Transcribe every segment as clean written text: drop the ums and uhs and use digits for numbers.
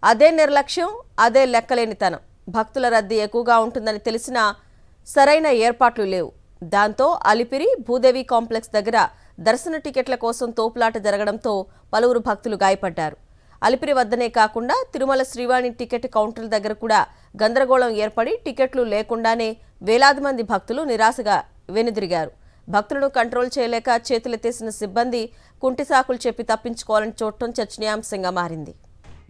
అదే నిర్లక్ష్యం, అదే లెక్కలేనితనం. భక్తుల రద్దీ ఎక్కువగా ఉంటుందని తెలిసినా సరైన ఏర్పాట్లు లేవు. దాంతో అలిపిరి భూదేవి కాంప్లెక్స్ దగ్గర దర్శన టికెట్ల కోసం తోపులాట జరగడంతో పలువురు భక్తులు గాయపడ్డారు. అలిపిరి వద్దనే కాకుండా తిరుమల శ్రీవాణి టికెట్ కౌంటర్ల దగ్గర కూడా గందరగోళం ఏర్పడి టికెట్లు లేకుండానే వేలాది మంది భక్తులు నిరాశగా వెనుదిరిగారు. భక్తులను కంట్రోల్ చేయలేక చేతులెత్తేసిన సిబ్బంది కుంటి సాకులు చెప్పి తప్పించుకోవాలని చూడటం చర్చనీయాంశంగా మారింది.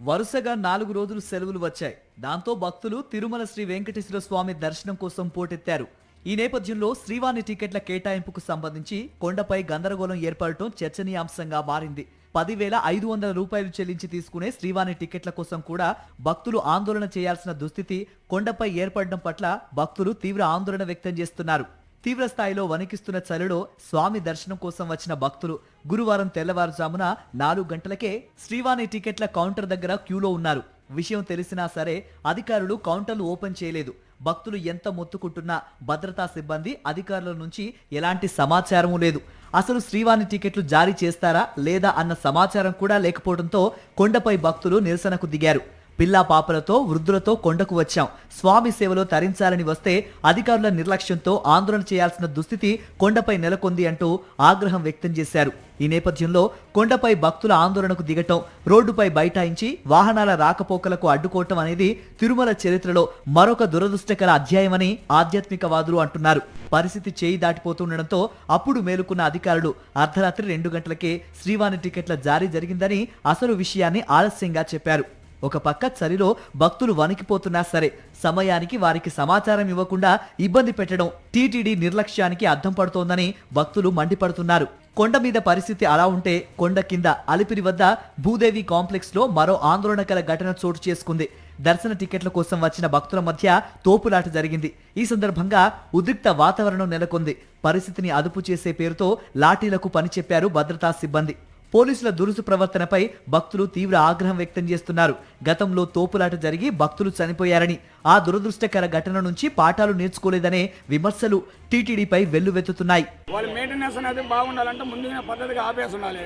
వరుసగా 4 రోజులు సెలవులు వచ్చాయి. దాంతో భక్తులు తిరుమల శ్రీ వెంకటేశ్వర స్వామి దర్శనం కోసం పోటెత్తారు. ఈ నేపథ్యంలో శ్రీవాణి టికెట్ల కేటాయింపుకు సంబంధించి కొండపై గందరగోళం ఏర్పడటం చర్చనీయాంశంగా మారింది. 10,500 రూపాయలు చెల్లించి తీసుకునే శ్రీవాణి టికెట్ల కోసం కూడా భక్తులు ఆందోళన చేయాల్సిన దుస్థితి కొండపై ఏర్పడడం పట్ల భక్తులు తీవ్ర ఆందోళన వ్యక్తం చేస్తున్నారు. తీవ్ర స్థాయిలో వణికిస్తున్న చలిలో స్వామి దర్శనం కోసం వచ్చిన భక్తులు గురువారం తెల్లవారుజామున 4 గంటలకే శ్రీవాణి టికెట్ల కౌంటర్ దగ్గర క్యూలో ఉన్నారు. విషయం తెలిసినా సరే అధికారులు కౌంటర్లు ఓపెన్ చేయలేదు. భక్తులు ఎంత మొత్తుకుంటున్నా భద్రతా సిబ్బంది అధికారుల నుంచి ఎలాంటి సమాచారమూ లేదు. అసలు శ్రీవాణి టికెట్లు జారీ చేస్తారా లేదా అన్న సమాచారం కూడా లేకపోవడంతో కొండపై భక్తులు నిరసనకు దిగారు. పిల్లా పాపలతో వృద్ధులతో కొండకు వచ్చాం, స్వామి సేవలో తరించాలని వస్తే అధికారుల నిర్లక్ష్యంతో ఆందోళన చేయాల్సిన దుస్థితి కొండపై నెలకొంది అంటూ ఆగ్రహం వ్యక్తం చేశారు. ఈ నేపథ్యంలో కొండపై భక్తుల ఆందోళనకు దిగటం, రోడ్డుపై బైఠాయించి వాహనాల రాకపోకలకు అడ్డుకోవటం అనేది తిరుమల చరిత్రలో మరొక దురదృష్టకర అధ్యాయమని ఆధ్యాత్మికవాదులు అంటున్నారు. పరిస్థితి చేయి దాటిపోతుండటంతో అప్పుడు మేలుకున్న అధికారులు అర్ధరాత్రి 2 గంటలకే శ్రీవాణి టికెట్ల జారీ జరిగిందని అసలు విషయాన్ని ఆలస్యంగా చెప్పారు. ఒక పక్క చలిలో భక్తులు వణికిపోతున్నా సరే సమయానికి వారికి సమాచారం ఇవ్వకుండా ఇబ్బంది పెట్టడం టీటీడీ నిర్లక్ష్యానికి అద్దం పడుతోందని భక్తులు మండిపడుతున్నారు. కొండ మీద పరిస్థితి అలా ఉంటే కొండ కింద అలిపిరి వద్ద భూదేవి కాంప్లెక్స్ లో మరో ఆందోళనకర ఘటన చోటు చేసుకుంది. దర్శన టికెట్ల కోసం వచ్చిన భక్తుల మధ్య తోపులాట జరిగింది. ఈ సందర్భంగా ఉద్రిక్త వాతావరణం నెలకొంది. పరిస్థితిని అదుపు చేసే పేరుతో లాఠీలకు పని చెప్పారు భద్రతా సిబ్బంది. పోలీసుల దురుసు ప్రవర్తనపై భక్తులు తీవ్ర ఆగ్రహం వ్యక్తం చేస్తున్నారు. గతంలో తోపులాట జరిగి భక్తులు చనిపోయారని, ఆ దురదృష్టకర ఘటన నుంచి పాఠాలు నేర్చుకోలేదనే విమర్శలు టీటీడీపై వెల్లువెత్తుతున్నాయి. వాళ్ళ మెయింటెనెన్స్ అనేది బాగుండాలంటే ముందుగా పద్ధతిగా ఆపేసి ఉండాలి.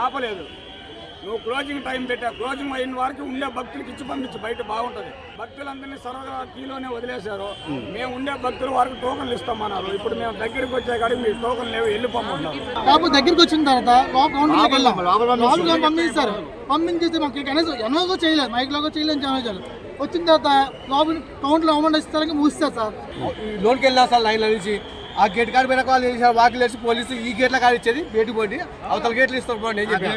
ఆపలేదు. నువ్వు క్లోజింగ్ టైం పెట్టా, క్లోజింగ్ అయిన వారికి ఉండే భక్తులకి ఇచ్చి పంపించి బయట బాగుంటుంది. భక్తులందరినీ సరదా కీలోనే వదిలేశారు. మేము ఉండే భక్తుల వారికి టోకన్లు ఇస్తామన్నారు. ఇప్పుడు మేము దగ్గరికి వచ్చే కాడికి మీ టోకన్ లేవు, వెళ్ళిపోమంటున్నారు. కాకపోతే దగ్గరికి వచ్చిన తర్వాత పంపించారు. పంపించేసి మాకు ఎన్నో చేయలేదు, మైక్ లోగా చేయలేదు. వచ్చిన తర్వాత లోపల కౌంట్లో అమౌంట్ ఇస్తారని మూస్తారు సార్. లోన్కి వెళ్ళినా సార్ లైన్లో నుంచి ఆ గేట్ కాడ పోయిన వాళ్ళు చేశారు. వాకిలు వేసి పోలీసు ఈ గేట్ల కాడ ఇచ్చేది బయటకు పోండి, అవతల గేట్లు ఇస్తారు పోండి అని చెప్పి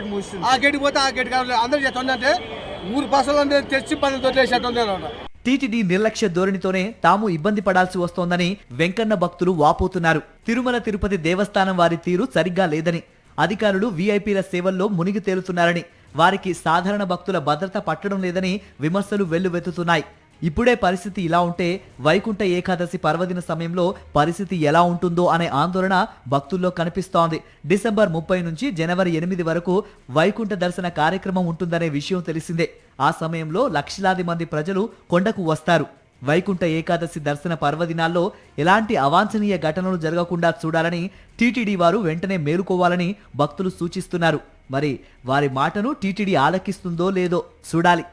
ఆ గేట్ పోతే ఆ గేట్ కాడ అందరూ చేస్తుందంటే 3 బస్సులు అందరూ తెచ్చి 10 తోటేసేట. టీటీడీ నిర్లక్ష్య ధోరణితోనే తాము ఇబ్బంది పడాల్సి వస్తోందని వెంకన్న భక్తులు వాపోతున్నారు. తిరుమల తిరుపతి దేవస్థానం వారి తీరు సరిగ్గా లేదని, అధికారులు వీఐపీల సేవల్లో మునిగి తేలుతున్నారని, వారికి సాధారణ భక్తుల భద్రత పట్టడం లేదని విమర్శలు వెల్లువెత్తుతున్నాయి. ఇప్పుడే పరిస్థితి ఇలా ఉంటే వైకుంఠ ఏకాదశి పర్వదిన సమయంలో పరిస్థితి ఎలా ఉంటుందో అనే ఆందోళన భక్తుల్లో కనిపిస్తోంది. డిసెంబర్ 30 నుంచి జనవరి 8 వరకు వైకుంఠ దర్శన కార్యక్రమం ఉంటుందనే విషయం తెలిసిందే. ఆ సమయంలో లక్షలాది మంది ప్రజలు కొండకు వస్తారు. వైకుంఠ ఏకాదశి దర్శన పర్వదినాల్లో ఎలాంటి అవాంఛనీయ ఘటనలు జరగకుండా చూడాలని టీటీడీ వారు వెంటనే మేలుకోవాలని భక్తులు సూచిస్తున్నారు. మరి వారి మాటను టీటీడీ ఆలకిస్తుందో లేదో చూడాలి.